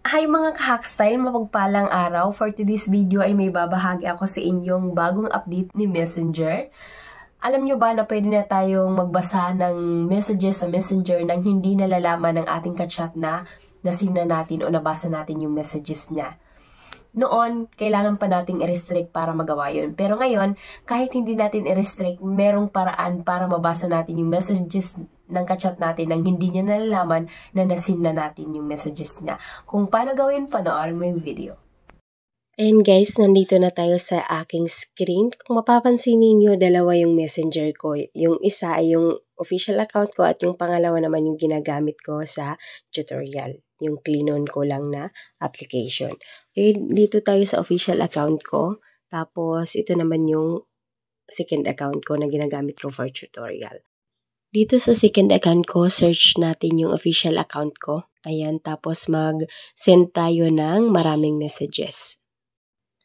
Hi mga ka-Hackstyle! Mapagpalang araw. For today's video ay may babahagi ako sa inyong bagong update ni Messenger. Alam nyo ba na pwede na tayong magbasa ng messages sa Messenger nang hindi nalalaman ng ating ka-chat na nasina natin o nabasa natin yung messages niya? Noon, kailangan pa nating i-restrict para magawa yun. Pero ngayon, kahit hindi natin i-restrict, merong paraan para mabasa natin yung messages ng kachat natin nang hindi niya nalalaman na nasin na natin yung messages niya. Kung paano gawin, panoorin mo yung video. And guys, nandito na tayo sa aking screen. Kung mapapansin niyo, dalawa yung messenger ko. Yung isa ay yung official account ko at yung pangalawa naman yung ginagamit ko sa tutorial. Yung clinon ko lang na application. Okay, dito tayo sa official account ko. Tapos, ito naman yung second account ko na ginagamit ko for tutorial. Dito sa second account ko, search natin yung official account ko. Ayan, tapos mag-send tayo ng maraming messages.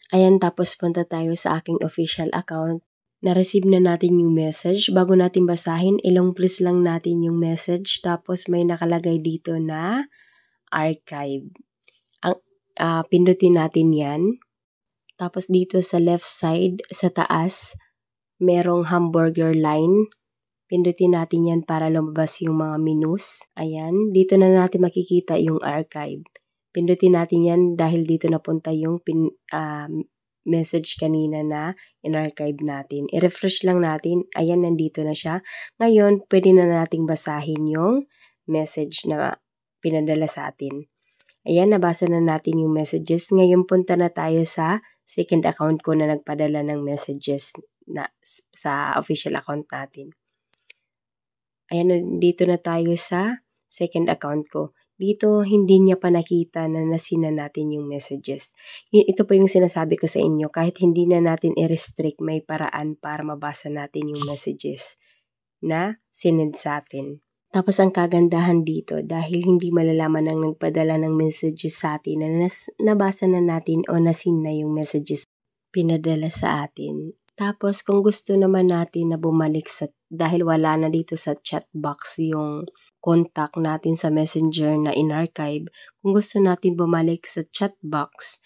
Ayan, tapos punta tayo sa aking official account. Na-receive na natin yung message. Bago natin basahin, ilong please lang natin yung message. Tapos may nakalagay dito na archive. Pindutin natin yan. Tapos dito sa left side, sa taas, merong hamburger line. Pindutin natin yan para lumabas yung mga menus. Ayan, dito na natin makikita yung archive. Pindutin natin yan dahil dito napunta yung message kanina na in-archive natin. I-refresh lang natin. Ayan, nandito na siya. Ngayon, pwede na nating basahin yung message na pinadala sa atin. Ayan, nabasa na natin yung messages. Ngayon, punta na tayo sa second account ko na nagpadala ng messages na sa official account natin. Ayan, dito na tayo sa second account ko. Dito, hindi niya pa nakita na nasina natin yung messages. Ito po yung sinasabi ko sa inyo. Kahit hindi na natin i-restrict, may paraan para mabasa natin yung messages na sinend sa atin. Tapos ang kagandahan dito, dahil hindi malalaman ng nagpadala ng messages sa atin na nabasa na natin o nasin na yung messages pinadala sa atin. Tapos kung gusto naman natin na bumalik dahil wala na dito sa chat box yung contact natin sa messenger na in-archive, kung gusto natin bumalik sa chat box,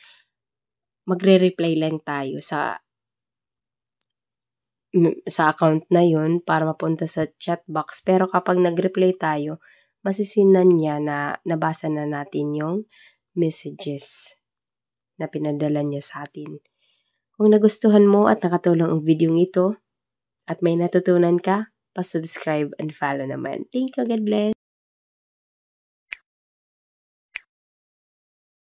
magre-reply lang tayo sa account na yun para mapunta sa chat box. Pero kapag nag-reply tayo, masisinan niya na nabasa na natin yung messages na pinadala niya sa atin. Kung nagustuhan mo at nakatulong ang video ito at may natutunan ka, pa-subscribe and follow naman. Thank you, God bless!